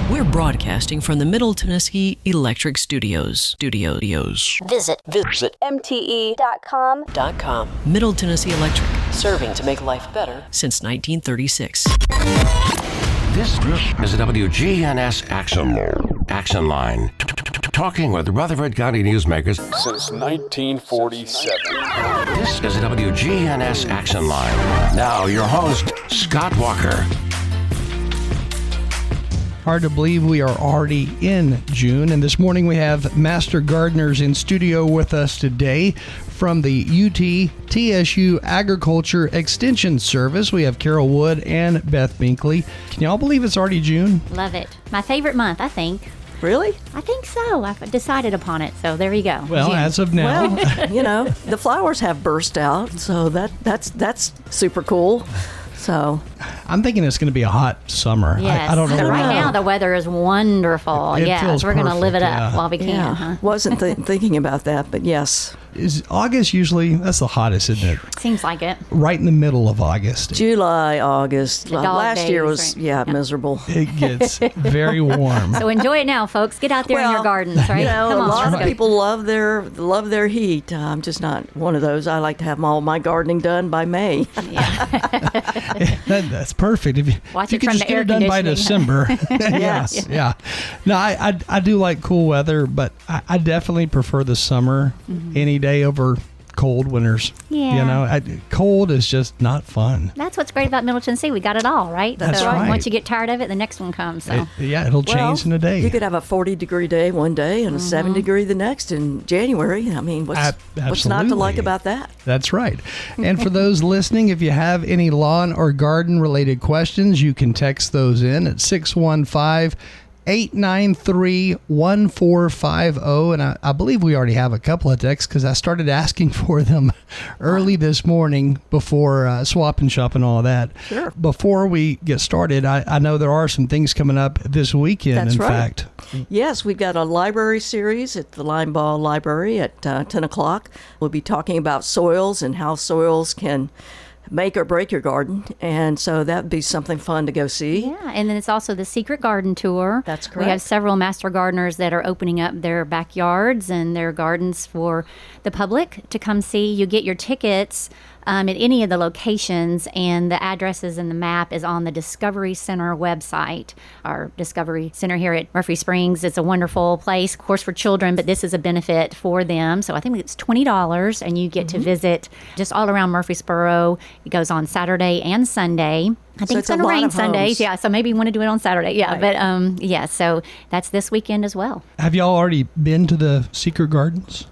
We're broadcasting from the Middle Tennessee Electric Studios. Visit mte.com. Middle Tennessee Electric, serving to make life better since 1936. This is a WGNS Action Line. Talking with Rutherford County newsmakers since 1947. This is a WGNS Action Line. Now your host, Scott Walker. Hard to believe we are already in June, and this morning we have master gardeners in studio with us today from the UT-TSU Agriculture Extension Service. We have Carol Wood and Beth Binkley. Can y'all believe it's already June? Love it. My favorite month, I think. Really? I think so. I've decided upon it, so there you go. Well, June. as of now. Well, the flowers have burst out, so that's super cool. So I'm thinking it's going to be a hot summer. Yes. I don't know. Right now, the weather is wonderful. It feels we're going to live it up perfect, while we can. yeah, Huh? wasn't thinking about that, but yes. Is August usually, that's the hottest, isn't it? Seems like it. Right in the middle of August. July, August. The dog Last year days, was, right? miserable. It gets very warm. So enjoy it now, folks. Get out there in your gardens, right? A Come on, lot let's of go. people love their heat. I'm just not one of those. I like to have all my gardening done by May. That's perfect. If you, Watch if you it could from just the get air it done by conditioning. December. Yes, yeah. No, I do like cool weather, but I definitely prefer the summer any day over cold winters. Yeah. Cold is just not fun. That's what's great about Middle Tennessee. We got it all, right? That's so right. Once you get tired of it, the next one comes. So. It'll change in a day. You could have a 40-degree day one day and a 70-degree the next in January. I mean, what's not to like Absolutely. about that? That's right. And for those listening, if you have any lawn or garden related questions, you can text those in at 615-893-1450. And I believe we already have a couple of texts because I started asking for them early this morning before swap and shop and all of that. Sure. Before we get started, I know there are some things coming up this weekend, That's in right. fact. Yes, we've got a library series at the Limeball Library at 10 o'clock. We'll be talking about soils and how soils can make or break your garden. And so that'd be something fun to go see. Yeah, and then it's also the Secret Garden Tour. That's We correct. have several master gardeners that are opening up their backyards and their gardens for the public to come see. You get your tickets at any of the locations, and the addresses and the map is on the Discovery Center website. Our Discovery Center here at Murphy Springs, it's a wonderful place, of course, for children, but this is a benefit for them. So I think it's $20, and you get to visit just all around Murfreesboro. It goes on Saturday and Sunday. I think it's going to rain Sundays. Yeah, so maybe you want to do it on Saturday. Yeah, Right. but so that's this weekend as well. Have y'all already been to the Secret Gardens?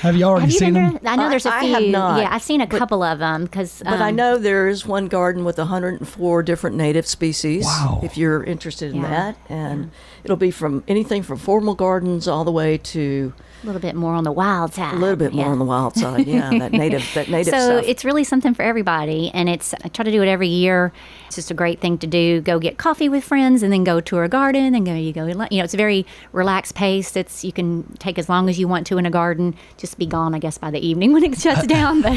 Have you already Have you seen been them? there? I know there's a I few. have not, Yeah, I've seen a couple of them because. But I know there is one garden with 104 different native species. Wow. If you're interested in Yeah. that. And it'll be from anything from formal gardens all the way to a little bit more on the wild side. a little bit more Yeah. on the wild side. Yeah, that native So stuff. it's really something for everybody, and I try to do it every year. It's just a great thing to do. Go get coffee with friends, and then go tour a garden, and it's a very relaxed pace. You can take as long as you want to in a garden. Just be gone, I guess, by the evening when it shuts down. But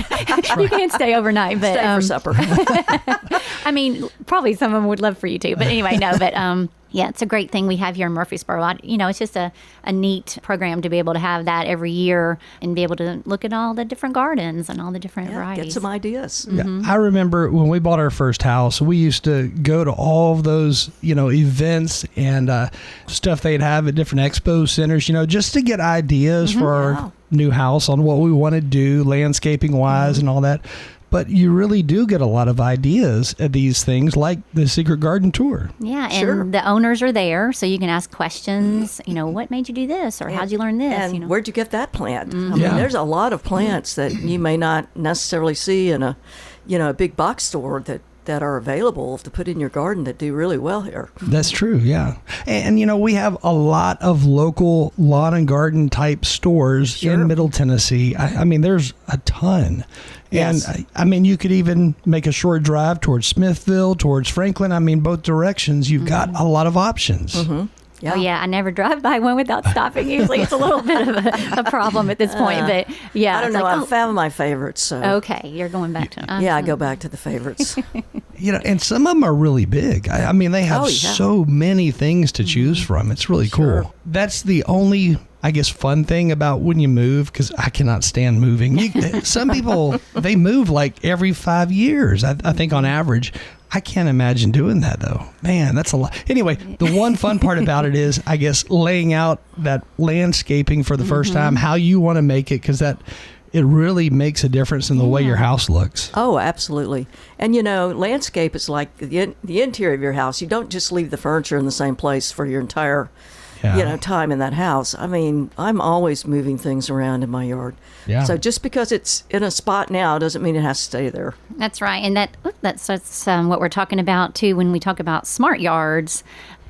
you can't stay overnight. But Stay for supper. I mean, probably some of them would love for you to. But anyway, no. But yeah, it's a great thing we have here in Murfreesboro. It's just a neat program to be able to have that every year and be able to look at all the different gardens and all the different varieties. Get some ideas. Yeah, I remember when we bought our first house, we used to go to all of those, events and stuff they'd have at different expo centers, just to get ideas for our new house on what we want to do, landscaping wise and all that. But you really do get a lot of ideas at these things like the Secret Garden Tour. Yeah, and Sure. the owners are there, so you can ask questions. What made you do this, or how'd you learn this? And where'd you get that plant? I Yeah. mean, there's a lot of plants that you may not necessarily see in a big box store that are available to put in your garden that do really well here. That's true, yeah. And we have a lot of local lawn and garden type stores in Middle Tennessee. I mean, there's a ton. Yes. And I mean, you could even make a short drive towards Smithville, towards Franklin. I mean, both directions, you've got a lot of options. Yeah. Oh, yeah. I never drive by one without stopping. Usually it's a little bit of a problem at this point. But yeah. I don't know. I've found my favorites. So. Okay. You're going back to them. Yeah, I go back to the favorites. And some of them are really big. I mean, they have so many things to choose from. It's really cool. That's the only, I guess, fun thing about when you move, because I cannot stand moving. Some people, they move like every 5 years, I think on average. I can't imagine doing that, though. Man, that's a lot. Anyway, the one fun part about it is, I guess, laying out that landscaping for the first time, how you want to make it, because it really makes a difference in the way your house looks. Oh, absolutely. And, landscape is like the interior of your house. You don't just leave the furniture in the same place for your entire time in that house. I mean, I'm always moving things around in my yard. Yeah. So just because it's in a spot now doesn't mean it has to stay there. That's right. And that's what we're talking about, too, when we talk about smart yards.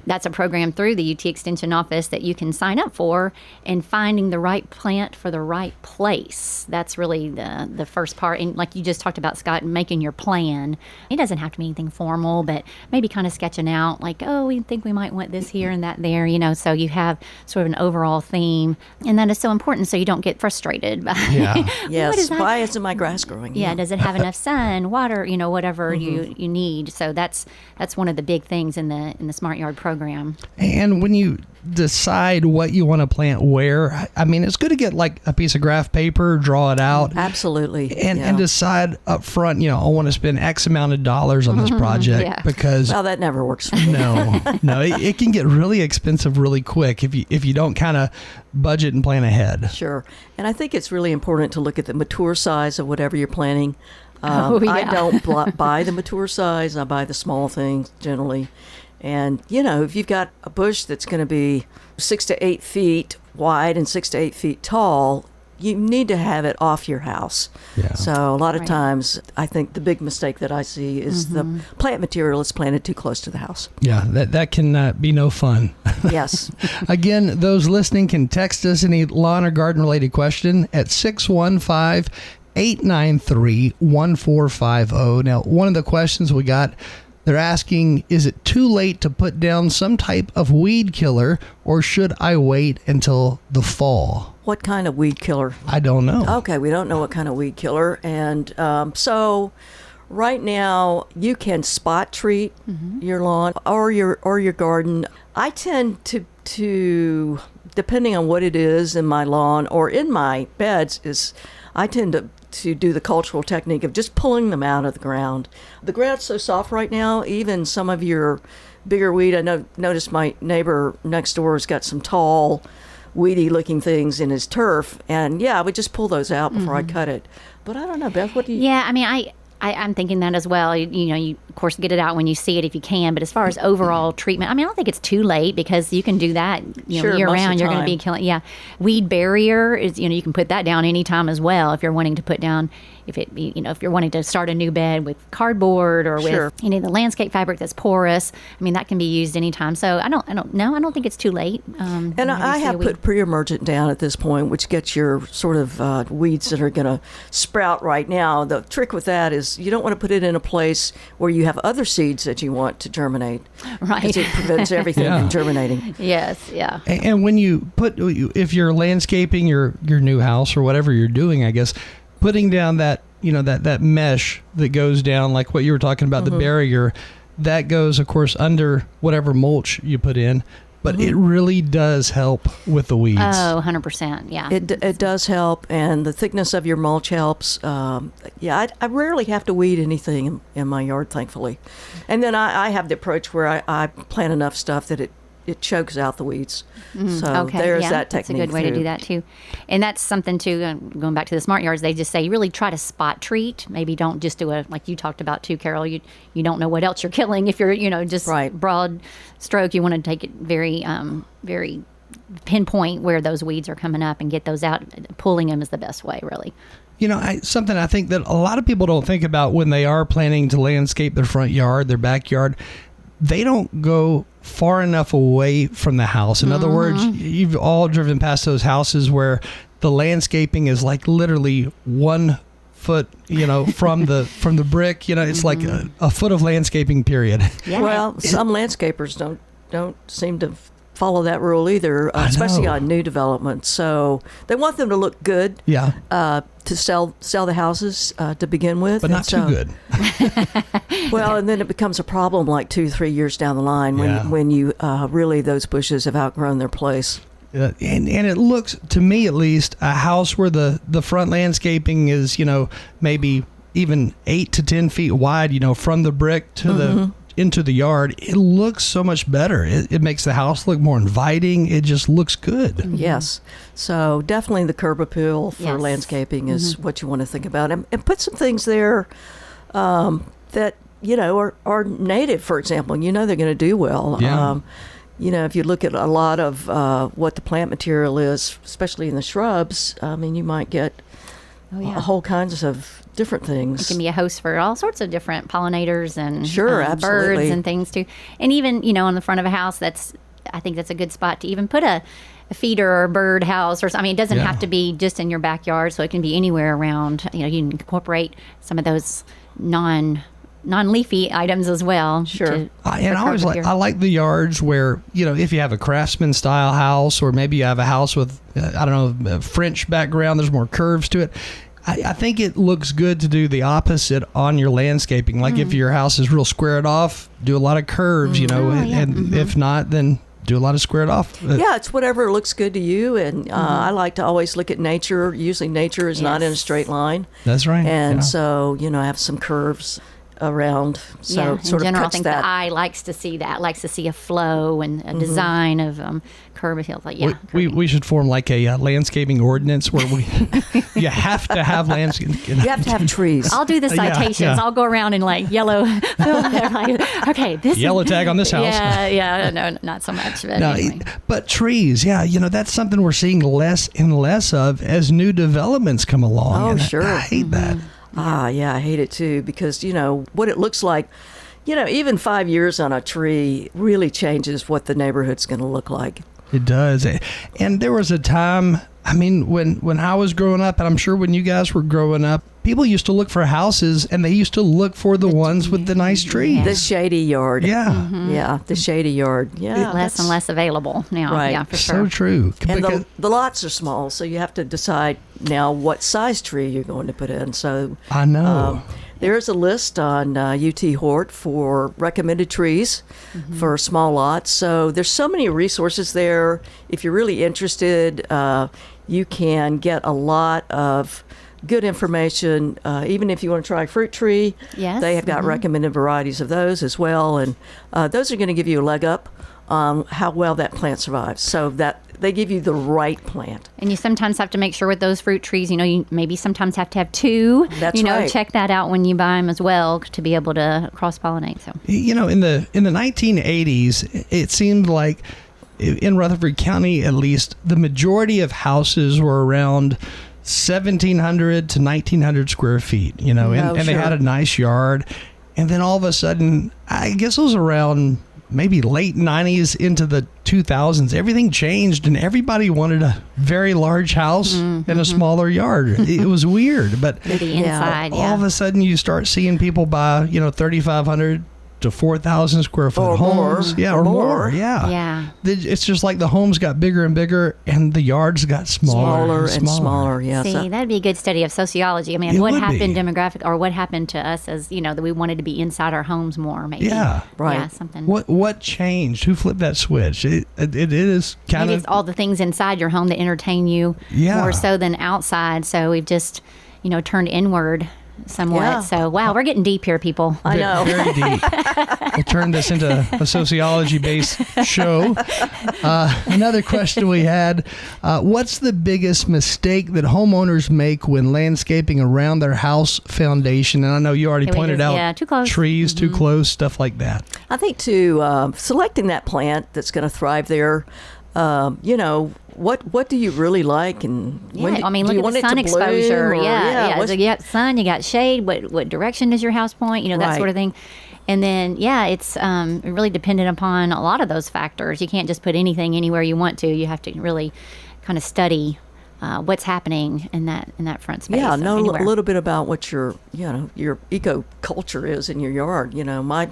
That's a program through the UT Extension office that you can sign up for, and finding the right plant for the right place. That's really the first part. And like you just talked about, Scott, making your plan. It doesn't have to be anything formal, but maybe kind of sketching out like, we think we might want this here and that there, so you have sort of an overall theme. And that is so important so you don't get frustrated by Yes. Why isn't my grass growing? Yeah, does it have enough sun, water, whatever you need. So that's one of the big things in the Smart Yard program. And when you decide what you want to plant where, I mean, it's good to get like a piece of graph paper, draw it out. Absolutely. And decide up front, I want to spend X amount of dollars on this project because... Well, that never works for me. No, it can get really expensive really quick if you don't kind of budget and plan ahead. Sure. And I think it's really important to look at the mature size of whatever you're planting. I don't buy the mature size. I buy the small things generally. And, if you've got a bush that's going to be 6 to 8 feet wide and 6 to 8 feet tall, you need to have it off your house. Yeah. So a lot of times, I think the big mistake that I see is the plant material is planted too close to the house. Yeah, that can be no fun. Yes. Again, those listening can text us any lawn or garden related question at 615-893-1450. Now, one of the questions we got, they're asking, is it too late to put down some type of weed killer, or should I wait until the fall? What kind of weed killer? I don't know. Okay, we don't know what kind of weed killer. And so right now you can spot treat your lawn or your garden. I tend to depending on what it is in my lawn or in my beds, I tend to do the cultural technique of just pulling them out of the ground. The ground's so soft right now, even some of your bigger weed. I noticed my neighbor next door has got some tall, weedy looking things in his turf, and I would just pull those out before I cut it. But I don't know, Beth, what do you... Yeah, I mean, I'm thinking that as well. You of course get it out when you see it if you can. But as far as overall treatment, I mean, I don't think it's too late because you can do that Sure, year most of round. the You're going to be time. killing. Yeah, weed barrier is you can put that down anytime as well if you're wanting to put down if you're wanting to start a new bed with cardboard or with Sure. the landscape fabric that's porous. I mean, that can be used anytime. So I don't know. I don't think it's too late. And I have put pre-emergent down at this point, which gets your sort of weeds that are going to sprout right now. The trick with that is you don't want to put it in a place where you have other seeds that you want to germinate. Right. Because it prevents everything from germinating. Yes. Yeah. And when you if you're landscaping your new house or whatever you're doing, I guess, putting down that, that mesh that goes down, like what you were talking about, the barrier, that goes, of course, under whatever mulch you put in. But it really does help with the weeds. Oh, 100%. Yeah. It does help, and the thickness of your mulch helps. I rarely have to weed anything in my yard, thankfully. And then I have the approach where I plant enough stuff that it chokes out the weeds. So there's that technique. That's a good way to do that too. And that's something too, going back to the smart yards, they just say really try to spot treat. Maybe don't just do like you talked about too, Carol, you don't know what else you're killing. If you're, just broad stroke, you want to take it very, very pinpoint where those weeds are coming up and get those out. Pulling them is the best way, really. Something I think that a lot of people don't think about when they are planning to landscape their front yard, their backyard. They don't go far enough away from the house. In other words, you've all driven past those houses where the landscaping is like literally 1 foot, from the brick. It's like a foot of landscaping period. Yeah. Well, some landscapers don't seem to follow that rule either, especially know. on new developments. So they want them to look good. Yeah. To sell the houses to begin with, But not too good. Well, and then it becomes a problem like 2-3 years down the line when you really those bushes have outgrown their place. And it looks, to me at least, a house where the front landscaping is, maybe even 8 to 10 feet wide, from the brick to the into the yard. It looks so much better. It makes the house look more inviting. It just looks good. Yes. So definitely the curb appeal for Yes. landscaping is what you want to think about. And put some things there that, are native, for example. They're going to do well. Yeah. If you look at a lot of what the plant material is, especially in the shrubs, you might get a whole kinds of different things. It can be a host for all sorts of different pollinators and Sure, birds absolutely. and things too. And even, on the front of a house, I think that's a good spot to even put a feeder or a bird house or something. It doesn't have to be just in your backyard, so it can be anywhere around. You can incorporate some of those non-leafy items as well. Sure. And I like the yards where, if you have a craftsman style house, or maybe you have a house with, a French background, there's more curves to it. I think it looks good to do the opposite on your landscaping. Like if your house is real squared off, do a lot of curves, and if not, then do a lot of squared off. Yeah, it's whatever looks good to you. And I like to always look at nature. Usually nature is not in a straight line. That's right. And yeah. so, I have some curves around. So it in sort general, of I cuts think that. the eye likes to see that, likes to see a flow and a design of curb appeal. Like, we should form like a landscaping ordinance where you have to have landscaping. You have to have trees. I'll do the citations. yeah. I'll go around in yellow. Okay, this Yellow is, tag on this house. Yeah, no, not so much. But No, anyway. but trees, that's something we're seeing less and less of as new developments come along. Oh, And sure. I hate that. Yeah, I hate it too because, what it looks like, even 5 years on a tree really changes what the neighborhood's going to look like. It does. And there was a time, when I was growing up, and I'm sure when you guys were growing up, people used to look for houses and they used to look for the ones with the nice trees. The shady yard. Yeah. Yeah, the shady yard. Yeah. Less and less available now. Right. Yeah, for So sure. true. And Because- the lots are small, so you have to decide now what size tree you're going to put in. So I know. there's a list on UT Hort for recommended trees for small lots. So there's so many resources there. If you're really interested, you can get a lot of good information. Even if you want to try a fruit tree, Yes. they have got recommended varieties of those as well. And those are going to give you a leg up on how well that plant survives. So that they give you the right plant. And you sometimes have to make sure with those fruit trees, you maybe sometimes have to have two. That's right. Check that out when you buy them as well to be able to cross pollinate. So in the 1980s, it seemed like in Rutherford County, at least, the majority of houses were around 1,700 to 1,900 square feet, and they sure. had a nice yard. And then all of a sudden, I guess it was around maybe late 90s into the 2000s, everything changed and everybody wanted a very large house and a smaller yard. It was weird, but the inside, all of a sudden you start seeing people buy, 3,500 to 4,000 square foot Or more. homes. Yeah, Or or more. more. Yeah. Yeah. It's just like the homes got bigger and bigger and the yards got smaller And smaller, yeah. See, So- that'd be a good study of sociology. It What would happened be. demographic, or what happened to us as that we wanted to be inside our homes more, maybe. Yeah. Right. Yeah, something. What changed? Who flipped that switch? It is kind Maybe of it's all the things inside your home that entertain you Yeah. more so than outside. So we've just, turned inward somewhat. Yeah. So wow, we're getting deep here, people. I know. very deep. We'll turn this into a sociology-based show. Another question we had, what's the biggest mistake that homeowners make when landscaping around their house foundation? And I know you already Here we pointed go. out Yeah, too close. trees too close, stuff like that. I think selecting that plant that's going to thrive there, what do you really like, and when do, do look you at want the it sun to bloom, exposure. or- Yeah. what's- So you got sun, you got shade. What direction does your house point? That Right. sort of thing. And then, it's really dependent upon a lot of those factors. You can't just put anything anywhere you want to. You have to really kind of study what's happening in that front space. Yeah, of know anywhere. a little bit about what your eco culture is in your yard. My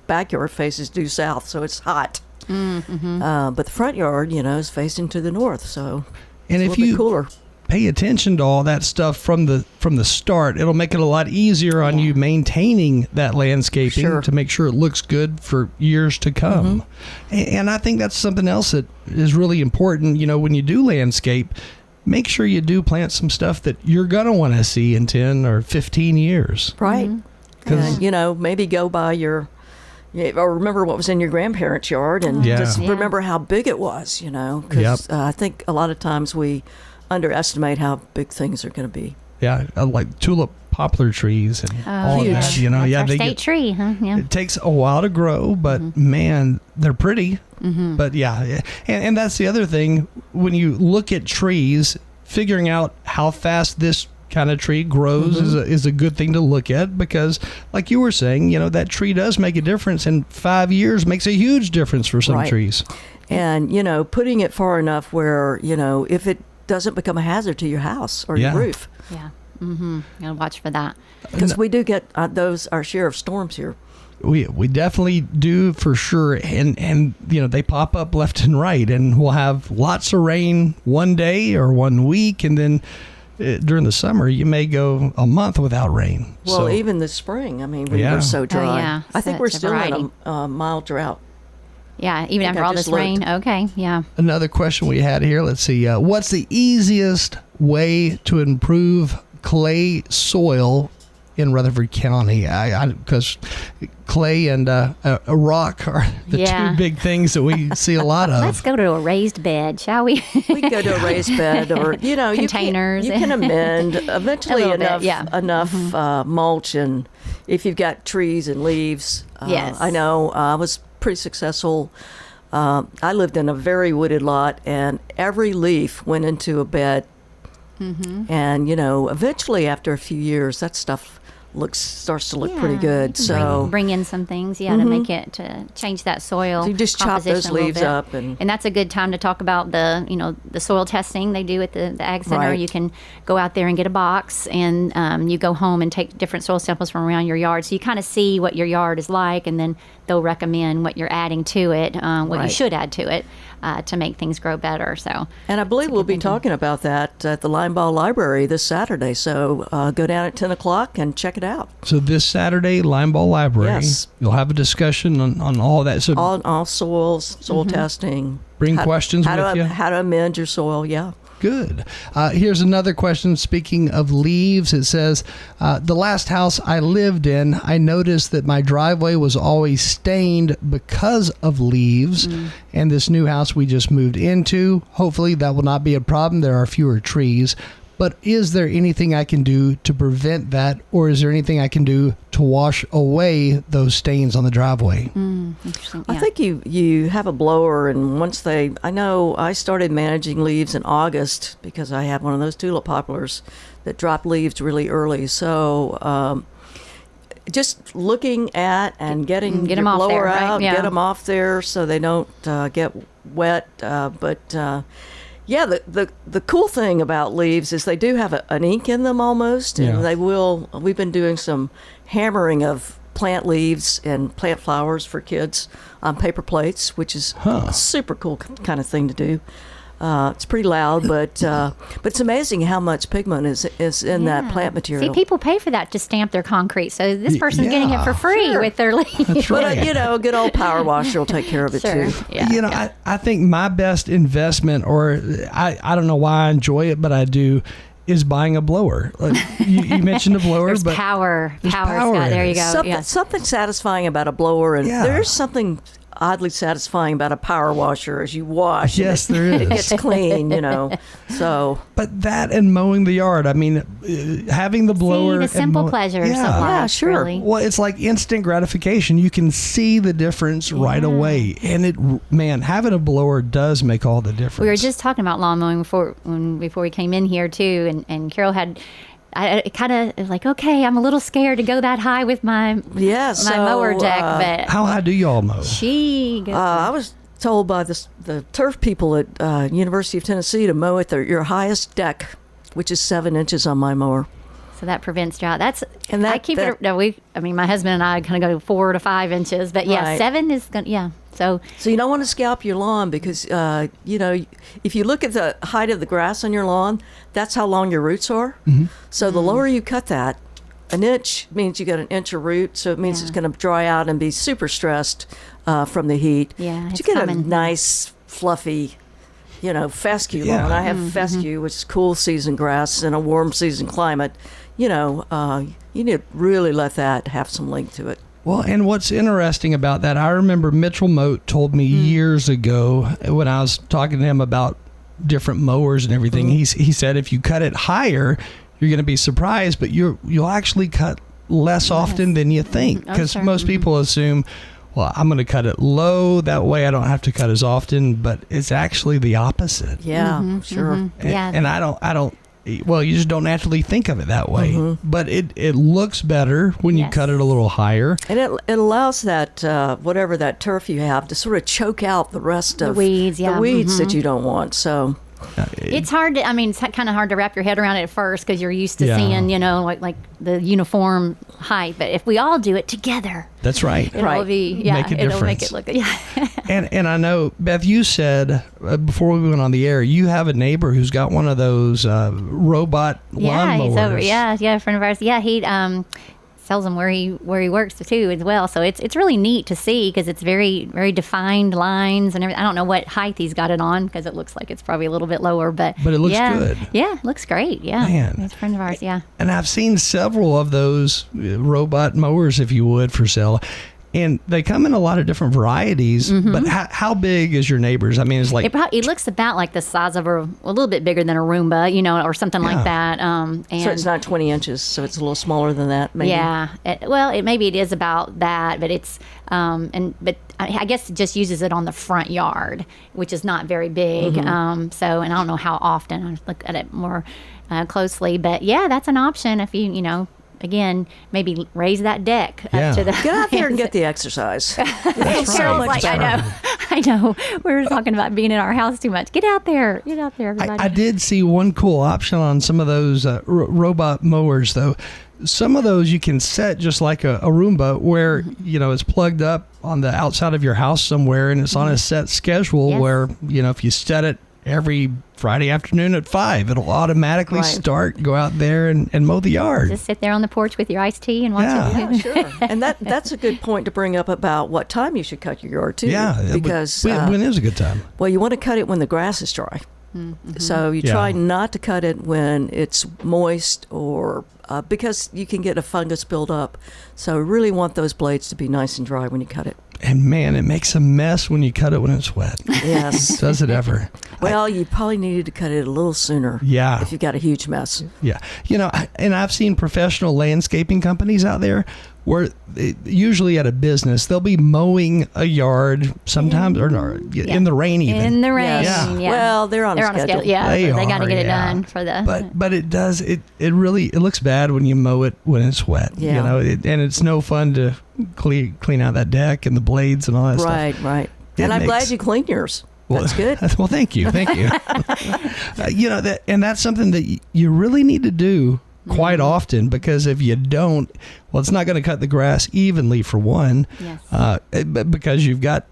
backyard faces due south, so it's hot. But the front yard, is facing to the north, so And it's if a little you bit cooler. pay attention to all that stuff from the start, it'll make it a lot easier on you maintaining that landscaping Sure. to make sure it looks good for years to come. And I think that's something else that is really important. When you do landscape, make sure you do plant some stuff that you're going to want to see in 10 or 15 years. Right. 'Cause- And, maybe go by or remember what was in your grandparents' yard and Yeah. just Yeah. remember how big it was, because I think a lot of times we underestimate how big things are going to be. Yeah, like tulip poplar trees and all huge. that. That's our they state tree, huh? Yeah. It takes a while to grow, but man, they're pretty. But and that's the other thing. When you look at trees, figuring out how fast this kind of tree grows is a good thing to look at, because like you were saying, that tree does make a difference, and 5 years makes a huge difference for some Right. trees. And, putting it far enough where, if it doesn't become a hazard to your house or Yeah. your roof. Yeah. Gotta watch for that. Because we do get our share of storms here. We definitely do, for sure, and they pop up left and right, and we'll have lots of rain one day or 1 week, and then during the summer you may go a month without rain. Well, So, even this spring, we Yeah. were so dry. yeah. I think So we're it's a still variety. in a mild drought. Yeah, even think after I all just this rain. Okay, yeah. another question we had here. Let's see. What's the easiest way to improve clay soil in Rutherford County? Because clay and a rock are the Yeah. two big things that we see a lot of. Let's go to a raised bed, shall we? We can go to a raised bed, or Containers. You can amend eventually A little bit, enough yeah. mulch, and if you've got trees and leaves. Yes. I know. I was pretty successful. I lived in a very wooded lot, and every leaf went into a bed. And eventually, after a few years, that stuff starts to look pretty good. So bring in some things, to make it to change that soil. So you just chop those composition a little leaves bit. up, and that's a good time to talk about the soil testing they do at the Ag Center. Right. You can go out there and get a box, and you go home and take different soil samples from around your yard, so you kind of see what your yard is like, and then they'll recommend what you're adding to it, what you Right. should add to it to make things grow better. So. And I believe we'll be talking about that at the Limeball Library this Saturday. So go down at 10 o'clock and check it out. So this Saturday, Limeball Library, Yes. you'll have a discussion on all that. So All soils, soil testing. Bring questions with you. How to amend your soil, yeah. Good. Here's another question. Speaking of leaves, it says, the last house I lived in, I noticed that my driveway was always stained because of leaves. And this new house we just moved into, hopefully that will not be a problem. There are fewer trees. But is there anything I can do to prevent that, or is there anything I can do to wash away those stains on the driveway? Interesting. I think you have a blower, and I know I started managing leaves in August because I have one of those tulip poplars that drop leaves really early. So just looking at and getting Get your 'em off blower there, right? out, Yeah. get them off there so they don't get wet. Yeah, the cool thing about leaves is they do have an ink in them almost, and we've been doing some hammering of plant leaves and plant flowers for kids on paper plates, which is a super cool kind of thing to do. It's pretty loud, but it's amazing how much pigment is in that plant material. See, people pay for that to stamp their concrete, so this person's getting it for free with their leaves. That's right. But a good old power washer will take care of it Sure. too. Yeah. I think my best investment, or I don't know why I enjoy it, but I do, is buying a blower. Like, you mentioned a blower, There's but power. there's Power, power Scott. in There it. you go. Something satisfying about a blower, and Yeah. there's something oddly satisfying about a power washer as you wash. and Yes, there it is. gets clean, So But that and mowing the yard, I mean, having the blower. the and simple mow- pleasures Yeah. of life, Yeah, sure. really. Well, it's like instant gratification. You can see the difference right away. And having a blower does make all the difference. We were just talking about lawn mowing before we came in here too, and Carol had. I kind of like, okay, I'm a little scared to go that high with my mower deck, but How high do y'all mow? she goes, I was told by the turf people at University of Tennessee to mow at your highest deck, which is 7 inches on my mower. so that prevents drought. And I keep it. No, my husband and I kind of go 4 to 5 inches, but yeah, Right. 7 is gonna. Yeah, So you don't want to scalp your lawn because, if you look at the height of the grass on your lawn, that's how long your roots are. So the lower you cut that, an inch means you got an inch of root, so it means it's going to dry out and be super stressed from the heat. Yeah, but it's you get common. a nice, fluffy, fescue Yeah. lawn. I have fescue, which is cool season grass in a warm season climate. You need to really let that have some length to it. Well, and what's interesting about that, I remember Mitchell Moat told me years ago when I was talking to him about different mowers and everything. He said if you cut it higher, you're going to be surprised, but you'll actually cut less often than you think, because most people assume, well, I'm going to cut it low, that way I don't have to cut as often, but it's actually the opposite. Yeah, sure. And I don't. Well, you just don't naturally think of it that way, but it looks better when you cut it a little higher. And it allows that, whatever that turf you have, to sort of choke out the rest of weeds, the weeds that you don't want. So it's hard to, it's kind of hard to wrap your head around it at first because you're used to seeing, like the uniform height. But if we all do it together, that's right. It'll be, make a it'll make difference. it look good. And I know, Beth, you said before we went on the air, you have a neighbor who's got one of those robot lawnmowers. He's over. Yeah, a friend of ours. Yeah, he sells them where he works too as well. So it's really neat to see because it's very, very defined lines and everything. I don't know what height he's got it on because it looks like it's probably a little bit lower, but it looks good. Yeah, it looks great. Yeah, Man. He's a friend of ours. Yeah, And I've seen several of those robot mowers, if you would, for sale. And they come in a lot of different varieties, but how big is your neighbor's? I mean, it's like... It looks about like the size of a little bit bigger than a Roomba, or something like that. And so it's not 20 inches, so it's a little smaller than that, maybe. Yeah. Maybe it is about that, but it's... but I guess it just uses it on the front yard, which is not very big. And I don't know how often. I look at it more closely. But, yeah, that's an option if you, again, maybe raise that deck up to the... Get out there and get the exercise. Cheryl's like, I know. We were talking about being in our house too much. Get out there, everybody. I did see one cool option on some of those robot mowers, though. Some of those you can set just like a Roomba where, it's plugged up on the outside of your house somewhere and it's on a set schedule where, if you set it every Friday afternoon at 5, it'll automatically go out there and mow the yard. Just sit there on the porch with your iced tea and watch it. Yeah, sure. And that's a good point to bring up about what time you should cut your yard too. Yeah, because when is a good time? Well, you want to cut it when the grass is dry. So you try not to cut it when it's moist or because you can get a fungus buildup. So really want those blades to be nice and dry when you cut it. And man, it makes a mess when you cut it when it's wet. Yes. Does it ever? Well, you probably needed to cut it a little sooner. Yeah. If you've got a huge mess. Yeah. And I've seen professional landscaping companies out there where usually at a business, they'll be mowing a yard sometimes or in the rain even. In the rain. Yeah. Well, they're on a schedule. Yeah, They got to are, get it done for the... But it does, it looks bad when you mow it when it's wet. Yeah. And it's no fun to clean out that deck and the blades and all that stuff. Right. And I'm glad you cleaned yours. That's good. Well, thank you. And that's something that you really need to do quite often, because if you don't, well, it's not going to cut the grass evenly for one. Yes. Because you've got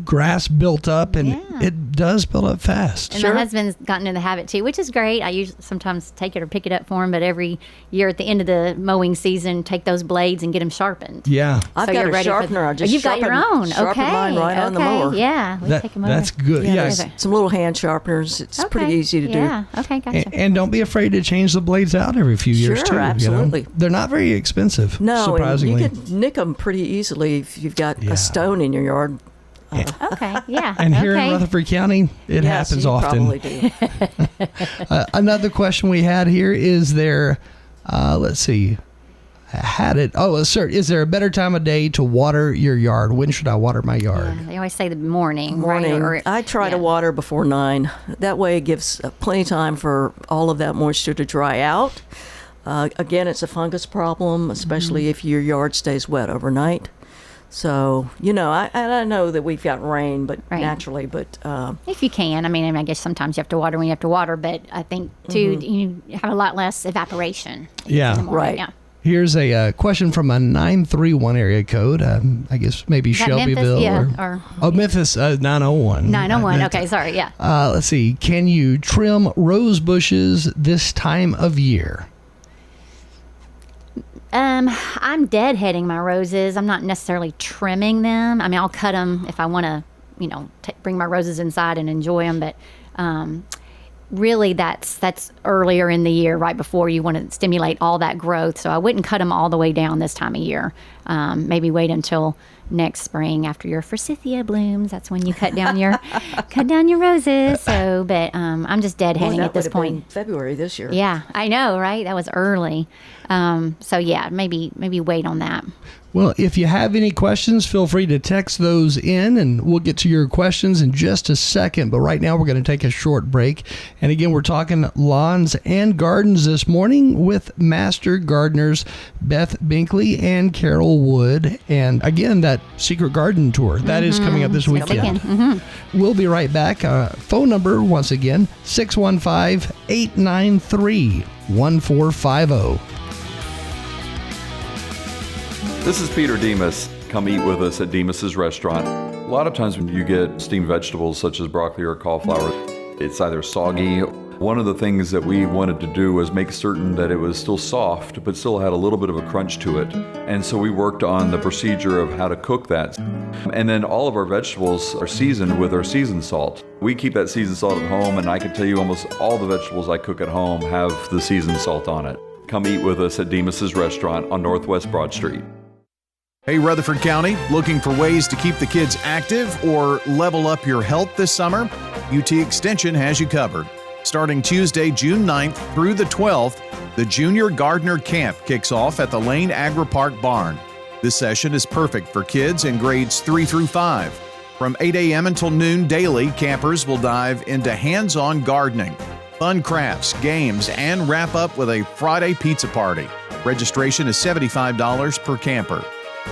grass built up, and it does build up fast. And my husband's gotten in the habit too, which is great. I usually sometimes take it or pick it up for him, but every year at the end of the mowing season, take those blades and get them sharpened. Yeah. I've got a sharpener. I just you've got your own. Sharpen mine on the mower. Yeah, we take them over. That's good. Yeah. Some little hand sharpeners. It's pretty easy to do. Yeah. Okay. Gotcha. And don't be afraid to change the blades out every few years too. Absolutely. They're not very expensive. No, surprisingly. and you can nick them pretty easily if you've got a stone in your yard. Okay. Yeah. And here in Rutherford County, it happens often. Probably do. Another question we had here is there, let's see, sir, is there a better time of day to water your yard? When should I water my yard? Yeah, they always say the morning. Morning. Right? I try to water before 9. That way it gives plenty of time for all of that moisture to dry out. Again, it's a fungus problem, especially if your yard stays wet overnight. So, I know that we've got rain, but naturally, but... if you can. I guess sometimes you have to water when you have to water, but I think, too, you have a lot less evaporation. Yeah. In the morning. Right. Yeah. Here's a question from a 931 area code. I guess maybe Is that Shelbyville. Memphis? Memphis 901. 901. Okay, sorry. Yeah. Let's see. Can you trim rose bushes this time of year? I'm deadheading my roses. I'm not necessarily trimming them. I mean, I'll cut them if I want to, bring my roses inside and enjoy them. But really, that's earlier in the year, right before you want to stimulate all that growth. So I wouldn't cut them all the way down this time of year. Maybe wait until next spring after your forsythia blooms. That's when you cut down your roses. So, but I'm just deadheading at this point. February this year. Yeah, I know, right? That was early. So yeah, maybe wait on that. Well, if you have any questions, feel free to text those in, and we'll get to your questions in just a second. But right now, we're going to take a short break. And again, we're talking lawns and gardens this morning with Master Gardeners Beth Binkley and Carol Wood. And again, that Secret Garden Tour, that is coming up this weekend. We'll be right back. Phone number, once again, 615-893-1450. This is Peter Demas. Come eat with us at Demas's restaurant. A lot of times when you get steamed vegetables such as broccoli or cauliflower, it's either soggy. One of the things that we wanted to do was make certain that it was still soft, but still had a little bit of a crunch to it. And so we worked on the procedure of how to cook that. And then all of our vegetables are seasoned with our seasoned salt. We keep that seasoned salt at home, and I can tell you almost all the vegetables I cook at home have the seasoned salt on it. Come eat with us at Demas's restaurant on Northwest Broad Street. Hey, Rutherford County, looking for ways to keep the kids active or level up your health this summer? UT Extension has you covered. Starting Tuesday, June 9th through the 12th, the Junior Gardener Camp kicks off at the Lane Agri Park Barn. This session is perfect for kids in grades 3 through 5. From 8 a.m. until noon daily, campers will dive into hands-on gardening, fun crafts, games, and wrap up with a Friday pizza party. Registration is $75 per camper.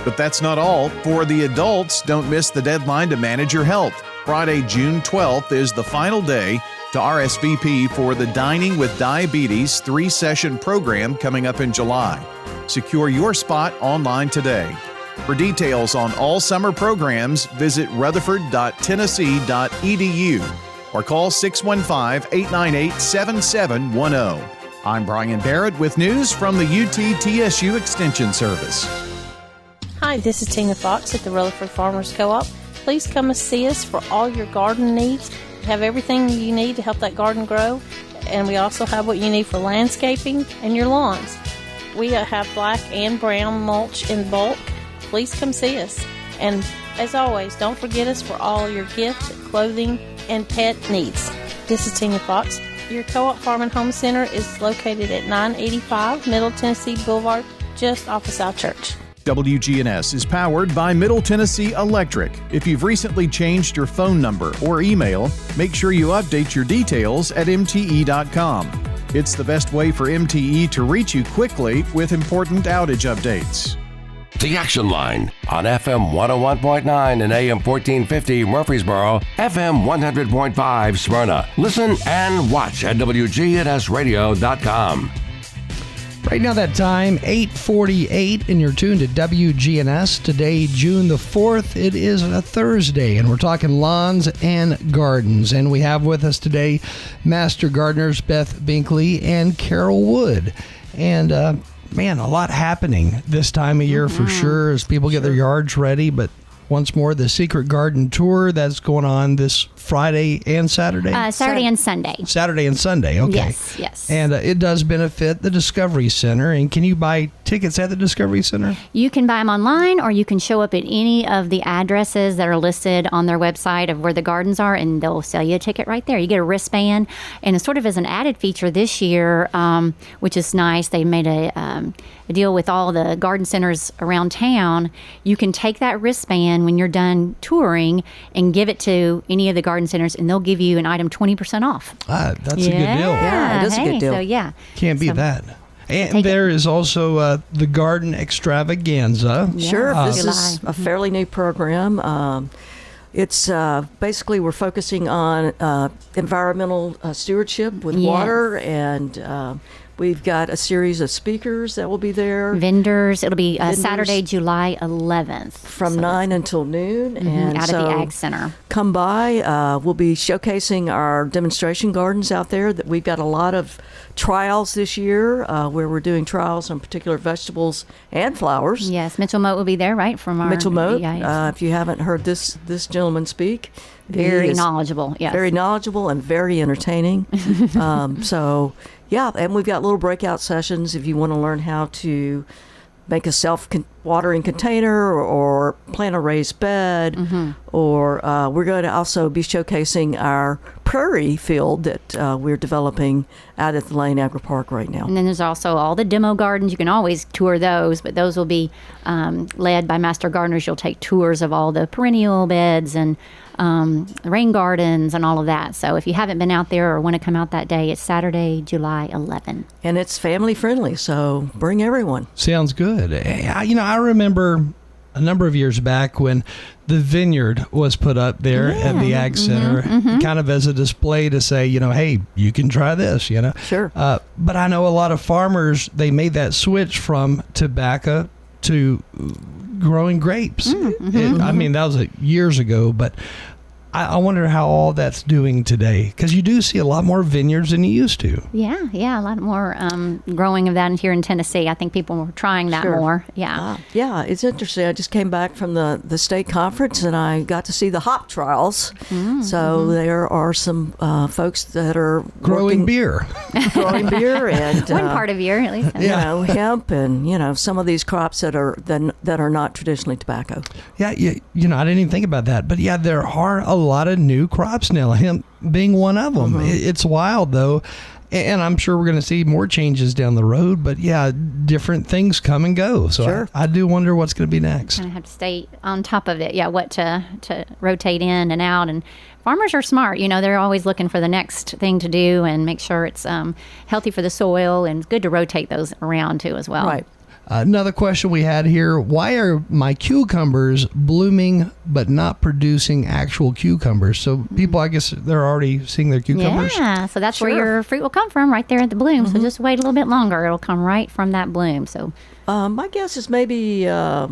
But that's not all. For the adults, don't miss the deadline to manage your health. Friday, June 12th is the final day to RSVP for the Dining with Diabetes 3-session program coming up in July. Secure your spot online today. For details on all summer programs, visit rutherford.tennessee.edu or call 615-898-7710. I'm Brian Barrett with news from the UT-TSU Extension Service. Hi, this is Tina Fox at the Rutherford Farmers Co-op. Please come and see us for all your garden needs. We have everything you need to help that garden grow, and we also have what you need for landscaping and your lawns. We have black and brown mulch in bulk. Please come see us. And as always, don't forget us for all your gift, clothing, and pet needs. This is Tina Fox. Your Co-op Farm and Home Center is located at 985 Middle Tennessee Boulevard, just off of South Church. WGNS is powered by Middle Tennessee Electric. If you've recently changed your phone number or email, make sure you update your details at mte.com. It's the best way for MTE to reach you quickly with important outage updates. The Action Line on FM 101.9 and AM 1450 Murfreesboro, FM 100.5 Smyrna. Listen and watch at WGNSradio.com. Right now that time, 8:48, and you're tuned to WGNS. Today, June the 4th, it is a Thursday, and we're talking lawns and gardens. And we have with us today Master Gardeners Beth Binkley and Carol Wood. And, man, a lot happening this time of year for sure as people get their yards ready. But once more, the Secret Garden Tour that's going on this Friday and Saturday? Saturday and Sunday. Saturday and Sunday, okay. Yes. And it does benefit the Discovery Center. And can you buy tickets at the Discovery Center? You can buy them online, or you can show up at any of the addresses that are listed on their website of where the gardens are, and they'll sell you a ticket right there. You get a wristband, and it's sort of as an added feature this year, which is nice. They made a deal with all the garden centers around town. You can take that wristband when you're done touring and give it to any of the garden centers, and they'll give you an item 20% off. That's a good deal. Yeah, it is a good deal. So, yeah. Can't beat that. And there is also the Garden Extravaganza. Sure, this is a fairly new program. It's basically we're focusing on environmental stewardship with water and We've got a series of speakers that will be there. Vendors. It'll be Saturday, July 11th. From 9 until noon. And out so of the Ag Center. Come by. We'll be showcasing our demonstration gardens out there. That we've got a lot of trials this year where we're doing trials on particular vegetables and flowers. Yes, Mitchell Moat will be there, right? From our Mitchell Moat. Yeah, if you haven't heard this gentleman speak, very knowledgeable. Yes, very knowledgeable and very entertaining. So, yeah, and we've got little breakout sessions if you want to learn how to make a self-watering container or plant a raised bed. Or we're going to also be showcasing our prairie field that we're developing out at the Lane Agri Park right now. And then there's also all the demo gardens. You can always tour those, but those will be led by master gardeners. You'll take tours of all the perennial beds and rain gardens and all of that. So if you haven't been out there or want to come out that day, it's Saturday, July 11. And it's family friendly, so bring everyone. Sounds good. I remember a number of years back when the vineyard was put up there at the Ag Center, kind of as a display to say, hey, you can try this, Sure. But I know a lot of farmers, they made that switch from tobacco to growing grapes. I mean, that was years ago, but I wonder how all that's doing today, because you do see a lot more vineyards than you used to. Yeah, a lot more growing of that here in Tennessee. I think people were trying that more. Yeah. Yeah, it's interesting. I just came back from the state conference and I got to see the hop trials. So there are some folks that are growing beer. Growing beer and one part of beer at least. Hemp and some of these crops that are not traditionally tobacco. Yeah, I didn't even think about that. But yeah, there are a lot of new crops now, hemp being one of them. It's wild though, and I'm sure we're going to see more changes down the road, but yeah, different things come and go. So sure. I do wonder what's going to be next. Kind of have to stay on top of it. Yeah, what to rotate in and out. And farmers are smart. They're always looking for the next thing to do and make sure it's healthy for the soil, and it's good to rotate those around too as well. Right. Another question we had here, why are my cucumbers blooming but not producing actual cucumbers? So people, I guess, they're already seeing their cucumbers? Yeah, so that's where your fruit will come from, right there at the bloom. So just wait a little bit longer. It'll come right from that bloom. So my guess is maybe a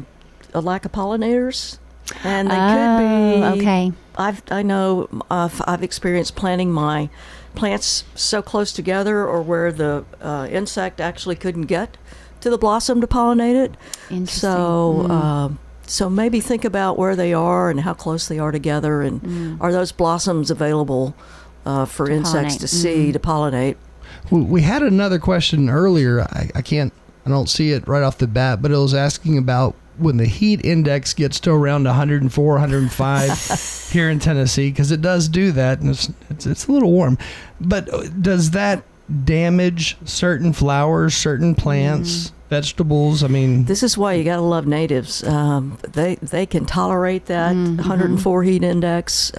lack of pollinators. And they could be. Okay. I know I've experienced planting my plants so close together or where the insect actually couldn't get to the blossom to pollinate it. Interesting. So maybe think about where they are and how close they are together, and are those blossoms available for insects to see to pollinate. We had another question earlier. I don't see it right off the bat, but it was asking about when the heat index gets to around 104, 105 here in Tennessee, because it does do that, and it's a little warm. But does that damage certain flowers, certain plants, vegetables? I mean, this is why you got to love natives. They can tolerate that 104 heat index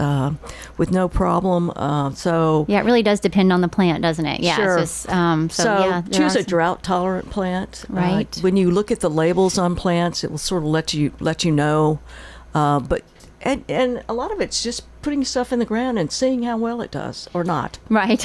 with no problem. So yeah, it really does depend on the plant, doesn't it? Yeah. Sure. It's just, so choose a drought tolerant plant. Right. When you look at the labels on plants, it will sort of let you know. But a lot of it's just putting stuff in the ground and seeing how well it does or not. Right.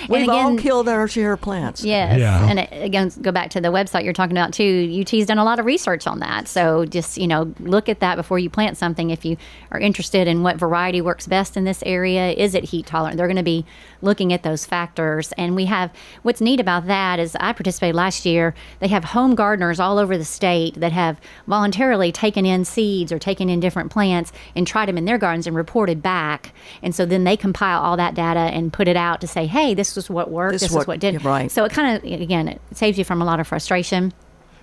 We've all killed our share of plants. Yes. Yeah. And again, go back to the website you're talking about too. UT's done a lot of research on that. So just, look at that before you plant something. If you are interested in what variety works best in this area, is it heat tolerant? They're going to be looking at those factors. And we have, what's neat about that is I participated last year. They have home gardeners all over the state that have voluntarily taken in seeds or taken in different plants and tried them in their gardens and reported back. And so then they compile all that data and put it out to say, hey, this is what worked, this is what did. Right. So it kind of, again, it saves you from a lot of frustration.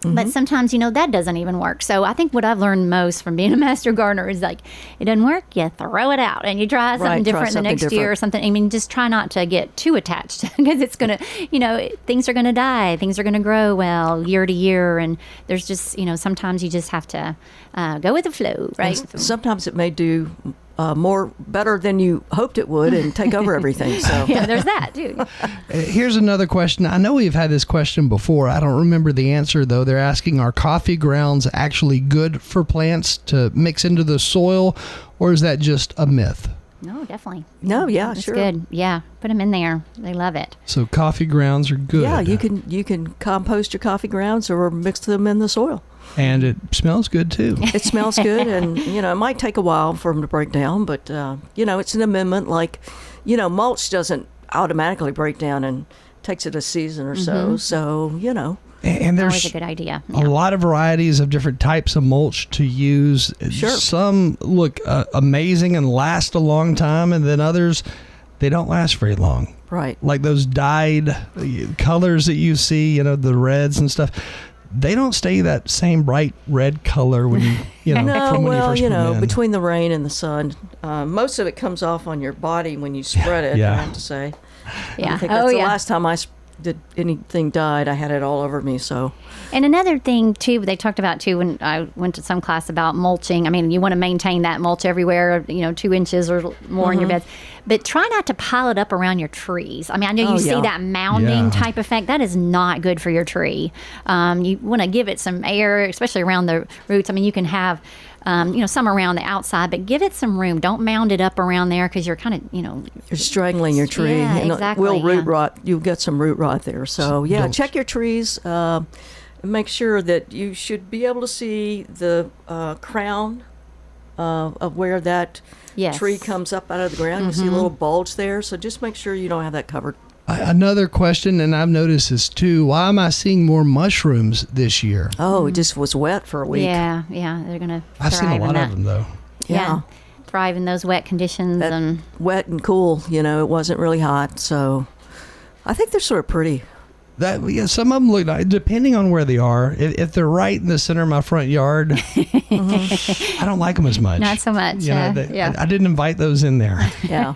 But sometimes, that doesn't even work. So I think what I've learned most from being a master gardener is like, it doesn't work, you throw it out and you try something different the next year or something. I mean, just try not to get too attached because it's going to, things are going to die. Things are going to grow year to year. And there's just, sometimes you just have to go with the flow, right? And sometimes it may do better than you hoped it would and take over everything. So yeah, there's that too. Here's another question. I know we've had this question before. I don't remember the answer though. They're asking, are coffee grounds actually good for plants to mix into the soil, or is that just a myth? No, definitely. No, yeah, That's sure. good. Yeah, put them in there. They love it. So coffee grounds are good. Yeah, you can compost your coffee grounds or mix them in the soil. And it smells good too. It smells good, and it might take a while for them to break down, but it's an amendment. Like, mulch doesn't automatically break down, and takes it a season or so. So And there's Always a good idea. a lot of varieties of different types of mulch to use. Sure. Some look amazing and last a long time, and then others, they don't last very long. Right. Like those dyed colors that you see, the reds and stuff. They don't stay that same bright red color when you No, from when you first put them in. between the rain and the sun, most of it comes off on your body when you spread it. Yeah. I have to say. Yeah. I think that's the last time I did anything dyed. I had it all over me. So. And another thing too, they talked about too when I went to some class about mulching. I mean, you want to maintain that mulch everywhere, 2 inches or more in your beds, but try not to pile it up around your trees. I mean, I know you see that mounding type effect. That is not good for your tree. You want to give it some air, especially around the roots. I mean, you can have some around the outside, but give it some room. Don't mound it up around there because you're kind of, You're strangling your tree. Yeah, and exactly, it will root yeah. rot. You'll get some root rot there. So, check your trees. Make sure that you should be able to see the crown of where that tree comes up out of the ground. You see a little bulge there. So just make sure you don't have that covered. Another question, and I've noticed this too, why am I seeing more mushrooms this year? Oh, it just was wet for a week. Yeah, they're going to I've seen a lot of them though. Yeah. Thrive in those wet conditions. And wet and cool, it wasn't really hot. So I think they're sort of pretty. Some of them look nice, depending on where they are. If they're right in the center of my front yard, I don't like them as much. Not so much. I didn't invite those in there. Yeah.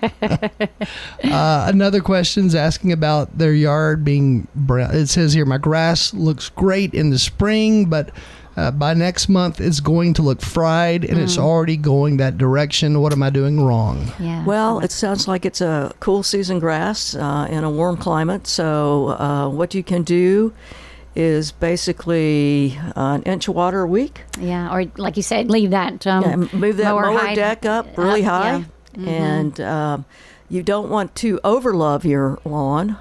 Another question's asking about their yard being brown. It says here, my grass looks great in the spring, but by next month it's going to look fried, and it's already going that direction. What am I doing wrong? Yeah. Well, it sounds like it's a cool season grass in a warm climate. So what you can do is basically an inch of water a week. Yeah, or like you said, leave that move that mower height deck up really high. Yeah. And you don't want to overlove your lawn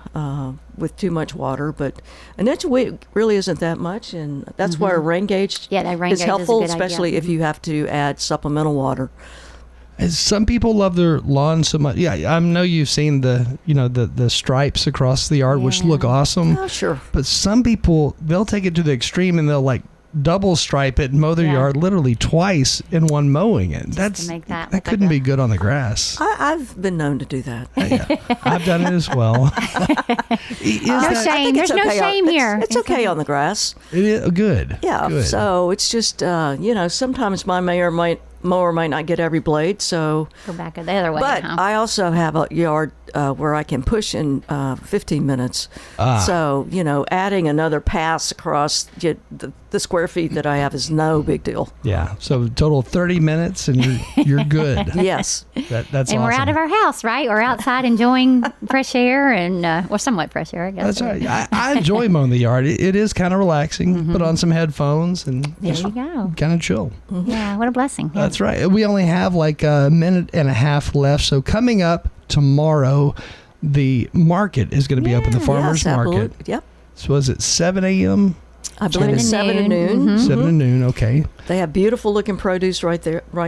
with too much water, but an inch a week really isn't that much, and that's why a rain gauge that rain is gauge helpful, is a good especially idea. if you have to add supplemental water. Some people love their lawn so much. Yeah, I know you've seen the stripes across the yard, which look awesome. Oh, sure. But some people, they'll take it to the extreme and they'll like double stripe it and mow their yard literally twice in one mowing. And to make that look couldn't like be good on the grass. I've been known to do that. I've done it as well. No shame. There's no shame here. It's okay on the grass. It is good. Yeah. Good. So it's just sometimes my mower might not get every blade, so Go back the other way. but huh? I also have a yard where I can push in 15 minutes. So adding another pass across the square feet that I have is no big deal. Yeah. So total 30 minutes and you're good. Yes. That's and awesome. we're out of our house, right? We're outside enjoying fresh air and, somewhat fresh air, I guess. That's right. I enjoy mowing the yard. It is kind of relaxing. Put on some headphones and There you go. kind of chill. Yeah, what a blessing. Yeah. That's right. We only have like a minute and a half left. So coming up tomorrow, the market is going to be open, the farmer's Yes, market. absolutely. Yep. So was it 7 a.m.? I believe it's 7 to noon. Mm-hmm. 7 to noon, okay. They have beautiful looking produce right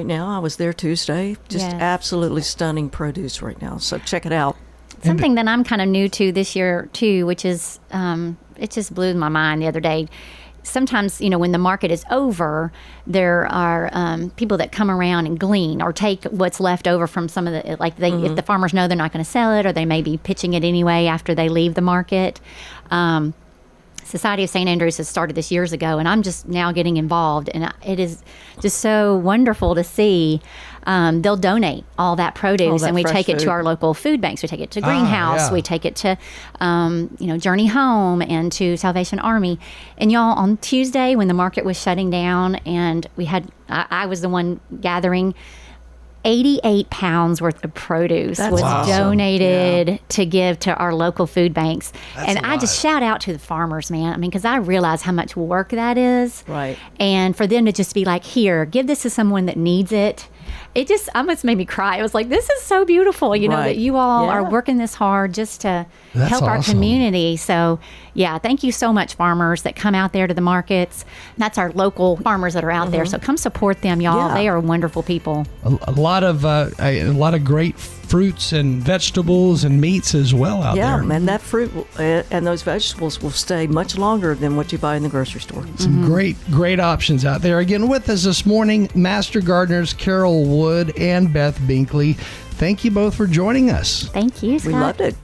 now. I was there Tuesday. Just Yes. absolutely stunning produce right now. So check it out. Something that I'm kind of new to this year, too, which is, it just blew my mind the other day. Sometimes, when the market is over, there are people that come around and glean or take what's left over from some of the, if the farmers know they're not going to sell it, or they may be pitching it anyway after they leave the market. Society of St. Andrews has started this years ago, and I'm just now getting involved, and it is just so wonderful to see. They'll donate all that produce, that and we fresh take it food. to our local food banks. We take it to Greenhouse. yeah. We take it to, Journey Home and to Salvation Army. And y'all, on Tuesday when the market was shutting down, and I was the one gathering. 88 pounds worth of produce was awesome. donated to give to our local food banks. That's and a I just lot. shout out to the farmers, man. I mean, because I realize how much work that is. Right. And for them to just be like, here, give this to someone that needs it. it just almost made me cry. It was like, this is so beautiful, you know, Right. that you all Yeah. are working this hard just to That's help our awesome. community. So, yeah, thank you so much, farmers that come out there to the markets. That's our local farmers that are out there. So come support them, y'all. Yeah. They are wonderful people. A lot of great fruits and vegetables and meats as well out Yeah, there. and that fruit and those vegetables will stay much longer than what you buy in the grocery store. Some great options out there. Again, with us this morning, Master Gardeners Carol Wood and Beth Binkley. Thank you both for joining us. Thank you, Scott. We loved it.